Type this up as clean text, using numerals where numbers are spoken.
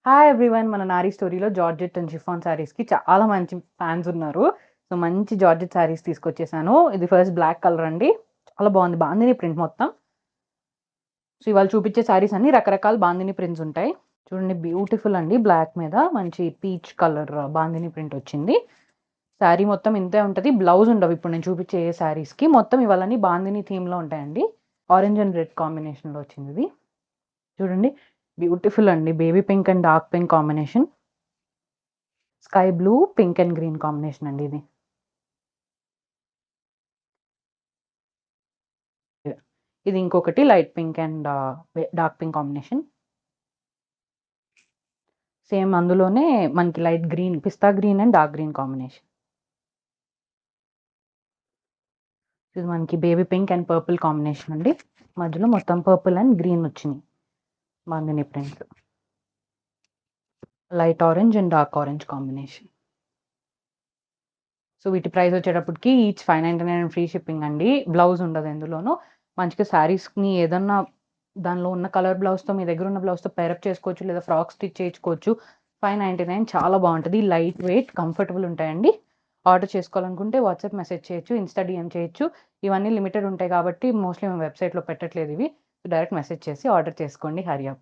Hi everyone. మన 'నారి స్టోరీలో' georgette and chiffon శారీస్‌కి చాలా మంచి ఫ్యాన్స్ ఉన్నారు. సో, మంచి జార్జెట్ శారీస్ తీసుకొచ్చేసాను. ఇది ఫస్ట్ బ్లాక్ కలర్ అండి. చాలా బాగుంది. బాందిని ప్రింట్ మొత్తం. సో, ఇవాళ చూపించే శారీస్ అన్ని రకరకాల బాందిని ప్రింట్స్ ఉంటాయి. చూడండి, బ్యూటిఫుల్ అండి. బ్లాక్ మీద మంచి పీచ్ కలర్ బాందిని ప్రింట్ వచ్చింది. శారీ మొత్తం ఇంతే ఉంటది. బ్లౌజ్ ఉండవు ఇప్పుడు నేను చూపించే ఏ శారీస్‌కి. మొత్తం ఇవాళన్నీ బాందిని థీమ్‌లో ఉంటాయండి. ఆరెంజ్ అండ్ రెడ్ కాంబినేషన్‌లో వచ్చింది ఇది. చూడండి, బ్యూటిఫుల్ అండి. Baby pink and dark pink combination. Sky blue, pink and green combination అండి ఇది. ఇది ఇంకొకటి light pink and dark pink combination. Same అందులోనే మనకి light green, pista green and dark green combination. ఇది మనకి baby pink and purple combination అండి. మధ్యలో మొత్తం పర్పుల్ అండ్ గ్రీన్ వచ్చినాయి bandhani print. Light orange and dark orange combination. So, వీటి price వచ్చేటప్పటికి ఈచ్ 599 ఫ్రీ షిప్పింగ్ అండి. బ్లౌజ్ ఉండదు ఎందులోనూ. మంచిగా శారీస్‌ని ఏదన్నా దానిలో ఉన్న కలర్ బ్లౌజ్‌తో, మీ దగ్గర ఉన్న బ్లౌజ్‌తో పేరప్ చేసుకోవచ్చు, లేదా ఫ్రాక్ స్టిచ్ చేయించుకోవచ్చు. 599 చాలా బాగుంటది. లైట్ వెయిట్, కంఫర్టబుల్ ఉంటాయండి. ఆర్డర్ చేసుకోవాలనుకుంటే వాట్సాప్ మెసేజ్ చేయొచ్చు, ఇన్‌స్టా డీఎం చేయొచ్చు. ఇవన్నీ లిమిటెడ్ ఉంటాయి కాబట్టి మోస్ట్‌లీ మేము వెబ్‌సైట్‌లో పెట్టట్లేదు ఇవి. డైరెక్ట్ మెసేజ్ చేసి ఆర్డర్ చేసుకోండి. హరి అప్.